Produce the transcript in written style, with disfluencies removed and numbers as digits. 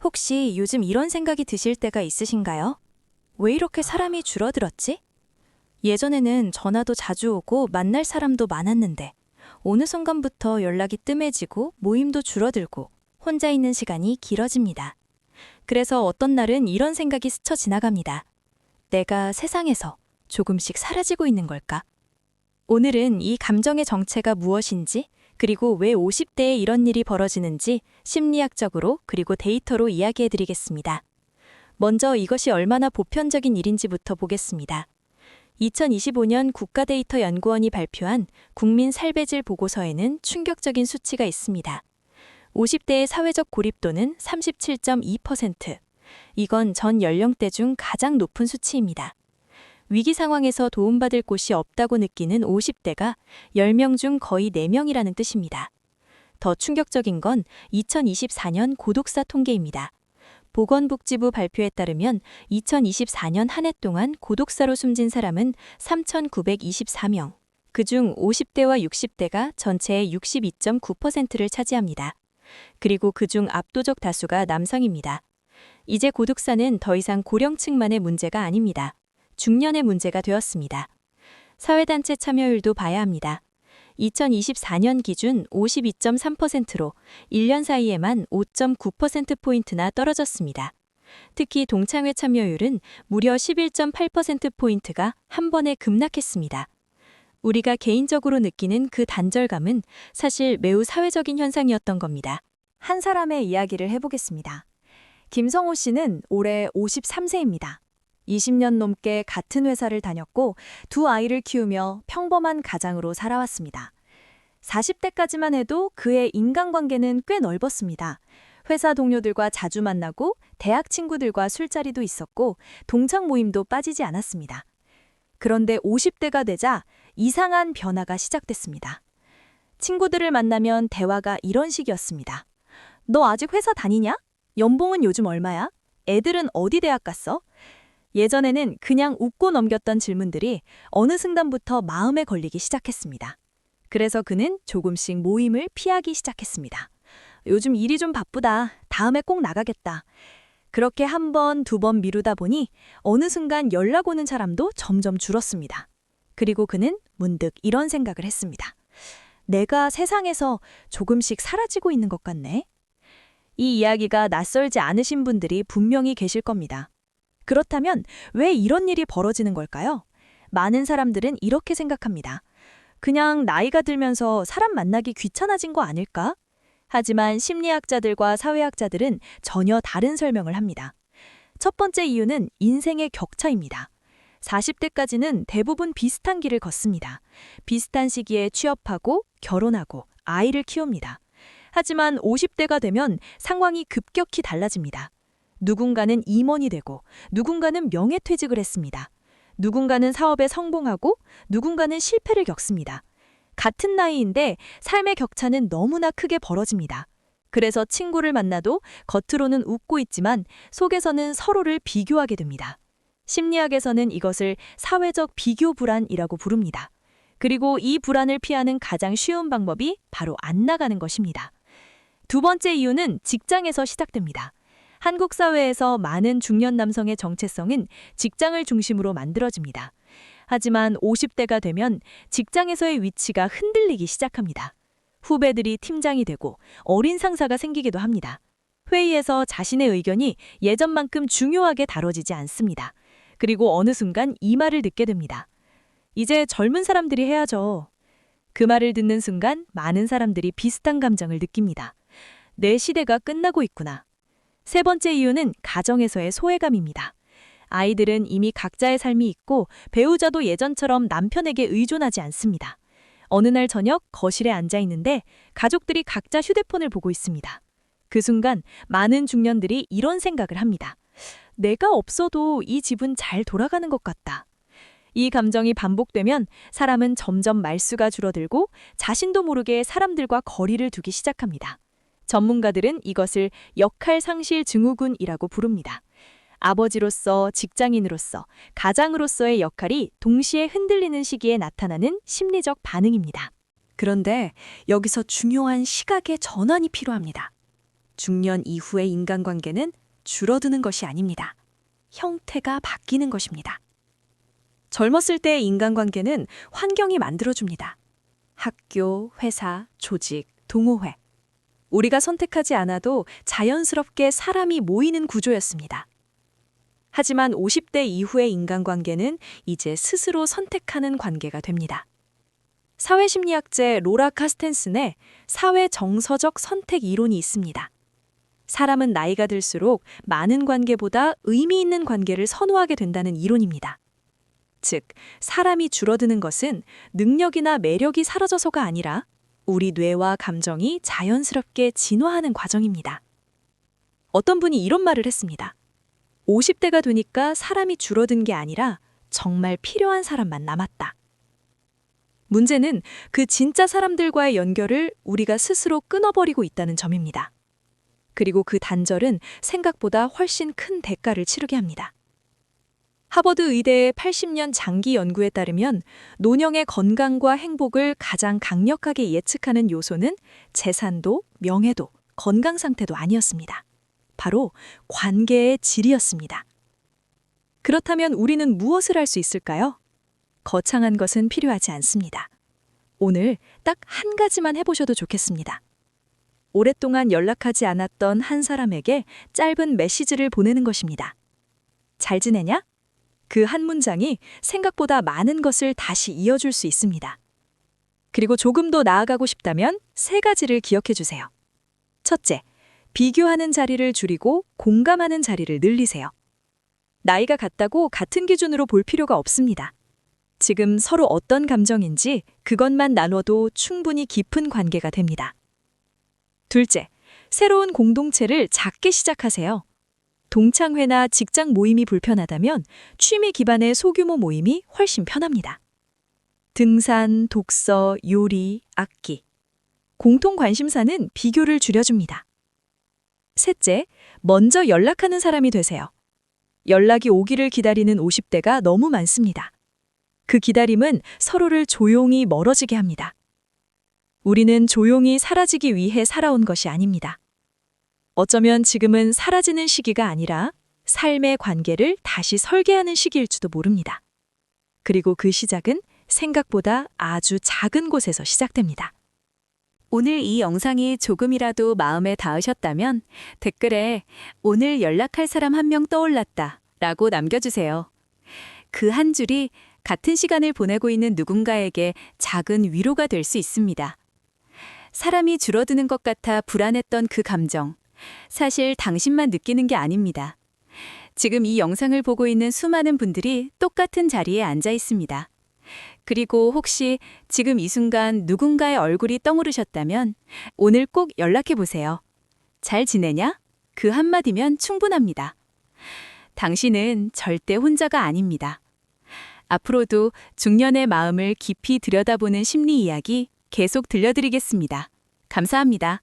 혹시 요즘 이런 생각이 드실 때가 있으신가요? 왜 이렇게 사람이 줄어들었지? 예전에는 전화도 자주 오고 만날 사람도 많았는데 어느 순간부터 연락이 뜸해지고 모임도 줄어들고 혼자 있는 시간이 길어집니다. 그래서 어떤 날은 이런 생각이 스쳐 지나갑니다. 내가 세상에서 조금씩 사라지고 있는 걸까? 오늘은 이 감정의 정체가 무엇인지, 그리고 왜 50대에 이런 일이 벌어지는지 심리학적으로 그리고 데이터로 이야기해 드리겠습니다. 먼저 이것이 얼마나 보편적인 일인지부터 보겠습니다. 2025년 국가데이터연구원이 발표한 국민 살배질 보고서에는 충격적인 수치가 있습니다. 50대의 사회적 고립도는 37.2%. 이건 전 연령대 중 가장 높은 수치입니다. 위기 상황에서 도움받을 곳이 없다고 느끼는 50대가 10명 중 거의 4명이라는 뜻입니다. 더 충격적인 건 2024년 고독사 통계입니다. 보건복지부 발표에 따르면 2024년 한 해 동안 고독사로 숨진 사람은 3,924명. 그중 50대와 60대가 전체의 62.9%를 차지합니다. 그리고 그중 압도적 다수가 남성입니다. 이제 고독사는 더 이상 고령층만의 문제가 아닙니다. 중년의 문제가 되었습니다. 사회단체 참여율도 봐야 합니다. 2024년 기준 52.3%로 1년 사이에만 5.9%포인트나 떨어졌습니다. 특히 동창회 참여율은 무려 11.8%포인트가 한 번에 급락했습니다. 우리가 개인적으로 느끼는 그 단절감은 사실 매우 사회적인 현상이었던 겁니다. 한 사람의 이야기를 해보겠습니다. 김성호 씨는 올해 53세입니다. 20년 넘게 같은 회사를 다녔고 두 아이를 키우며 평범한 가장으로 살아왔습니다. 40대까지만 해도 그의 인간관계는 꽤 넓었습니다. 회사 동료들과 자주 만나고 대학 친구들과 술자리도 있었고 동창 모임도 빠지지 않았습니다. 그런데 50대가 되자 이상한 변화가 시작됐습니다. 친구들을 만나면 대화가 이런 식이었습니다. 너 아직 회사 다니냐? 연봉은 요즘 얼마야? 애들은 어디 대학 갔어? 예전에는 그냥 웃고 넘겼던 질문들이 어느 순간부터 마음에 걸리기 시작했습니다. 그래서 그는 조금씩 모임을 피하기 시작했습니다. 요즘 일이 좀 바쁘다. 다음에 꼭 나가겠다. 그렇게 한 번, 두 번 미루다 보니 어느 순간 연락 오는 사람도 점점 줄었습니다. 그리고 그는 문득 이런 생각을 했습니다. 내가 세상에서 조금씩 사라지고 있는 것 같네. 이 이야기가 낯설지 않으신 분들이 분명히 계실 겁니다. 그렇다면 왜 이런 일이 벌어지는 걸까요? 많은 사람들은 이렇게 생각합니다. 그냥 나이가 들면서 사람 만나기 귀찮아진 거 아닐까? 하지만 심리학자들과 사회학자들은 전혀 다른 설명을 합니다. 첫 번째 이유는 인생의 격차입니다. 40대까지는 대부분 비슷한 길을 걷습니다. 비슷한 시기에 취업하고 결혼하고 아이를 키웁니다. 하지만 50대가 되면 상황이 급격히 달라집니다. 누군가는 임원이 되고 누군가는 명예퇴직을 했습니다. 누군가는 사업에 성공하고 누군가는 실패를 겪습니다. 같은 나이인데 삶의 격차는 너무나 크게 벌어집니다. 그래서 친구를 만나도 겉으로는 웃고 있지만 속에서는 서로를 비교하게 됩니다. 심리학에서는 이것을 사회적 비교 불안이라고 부릅니다. 그리고 이 불안을 피하는 가장 쉬운 방법이 바로 안 나가는 것입니다. 두 번째 이유는 직장에서 시작됩니다. 한국 사회에서 많은 중년 남성의 정체성은 직장을 중심으로 만들어집니다. 하지만 50대가 되면 직장에서의 위치가 흔들리기 시작합니다. 후배들이 팀장이 되고 어린 상사가 생기기도 합니다. 회의에서 자신의 의견이 예전만큼 중요하게 다뤄지지 않습니다. 그리고 어느 순간 이 말을 듣게 됩니다. 이제 젊은 사람들이 해야죠. 그 말을 듣는 순간 많은 사람들이 비슷한 감정을 느낍니다. 내 시대가 끝나고 있구나. 세 번째 이유는 가정에서의 소외감입니다. 아이들은 이미 각자의 삶이 있고 배우자도 예전처럼 남편에게 의존하지 않습니다. 어느 날 저녁 거실에 앉아 있는데 가족들이 각자 휴대폰을 보고 있습니다. 그 순간 많은 중년들이 이런 생각을 합니다. 내가 없어도 이 집은 잘 돌아가는 것 같다. 이 감정이 반복되면 사람은 점점 말수가 줄어들고 자신도 모르게 사람들과 거리를 두기 시작합니다. 전문가들은 이것을 역할 상실 증후군이라고 부릅니다. 아버지로서, 직장인으로서, 가장으로서의 역할이 동시에 흔들리는 시기에 나타나는 심리적 반응입니다. 그런데 여기서 중요한 시각의 전환이 필요합니다. 중년 이후의 인간관계는 줄어드는 것이 아닙니다. 형태가 바뀌는 것입니다. 젊었을 때의 인간관계는 환경이 만들어줍니다. 학교, 회사, 조직, 동호회. 우리가 선택하지 않아도 자연스럽게 사람이 모이는 구조였습니다. 하지만 50대 이후의 인간관계는 이제 스스로 선택하는 관계가 됩니다. 사회심리학자 로라 카스텐슨의 사회 정서적 선택 이론이 있습니다. 사람은 나이가 들수록 많은 관계보다 의미 있는 관계를 선호하게 된다는 이론입니다. 즉, 사람이 줄어드는 것은 능력이나 매력이 사라져서가 아니라 우리 뇌와 감정이 자연스럽게 진화하는 과정입니다. 어떤 분이 이런 말을 했습니다. 50대가 되니까 사람이 줄어든 게 아니라 정말 필요한 사람만 남았다. 문제는 그 진짜 사람들과의 연결을 우리가 스스로 끊어버리고 있다는 점입니다. 그리고 그 단절은 생각보다 훨씬 큰 대가를 치르게 합니다. 하버드 의대의 80년 장기 연구에 따르면 노령의 건강과 행복을 가장 강력하게 예측하는 요소는 재산도, 명예도, 건강 상태도 아니었습니다. 바로 관계의 질이었습니다. 그렇다면 우리는 무엇을 할 수 있을까요? 거창한 것은 필요하지 않습니다. 오늘 딱 한 가지만 해보셔도 좋겠습니다. 오랫동안 연락하지 않았던 한 사람에게 짧은 메시지를 보내는 것입니다. 잘 지내냐? 그 한 문장이 생각보다 많은 것을 다시 이어줄 수 있습니다. 그리고 조금 더 나아가고 싶다면 3가지를 기억해 주세요. 첫째, 비교하는 자리를 줄이고 공감하는 자리를 늘리세요. 나이가 같다고 같은 기준으로 볼 필요가 없습니다. 지금 서로 어떤 감정인지 그것만 나눠도 충분히 깊은 관계가 됩니다. 둘째, 새로운 공동체를 작게 시작하세요. 동창회나 직장 모임이 불편하다면 취미 기반의 소규모 모임이 훨씬 편합니다. 등산, 독서, 요리, 악기. 공통 관심사는 비교를 줄여줍니다. 셋째, 먼저 연락하는 사람이 되세요. 연락이 오기를 기다리는 50대가 너무 많습니다. 그 기다림은 서로를 조용히 멀어지게 합니다. 우리는 조용히 사라지기 위해 살아온 것이 아닙니다. 어쩌면 지금은 사라지는 시기가 아니라 삶의 관계를 다시 설계하는 시기일지도 모릅니다. 그리고 그 시작은 생각보다 아주 작은 곳에서 시작됩니다. 오늘 이 영상이 조금이라도 마음에 닿으셨다면 댓글에 오늘 연락할 사람 1명 떠올랐다 라고 남겨주세요. 그 한 줄이 같은 시간을 보내고 있는 누군가에게 작은 위로가 될 수 있습니다. 사람이 줄어드는 것 같아 불안했던 그 감정, 사실 당신만 느끼는 게 아닙니다. 지금 이 영상을 보고 있는 수많은 분들이 똑같은 자리에 앉아 있습니다. 그리고 혹시 지금 이 순간 누군가의 얼굴이 떠오르셨다면 오늘 꼭 연락해 보세요. 잘 지내냐? 그 한마디면 충분합니다. 당신은 절대 혼자가 아닙니다. 앞으로도 중년의 마음을 깊이 들여다보는 심리 이야기 계속 들려드리겠습니다. 감사합니다.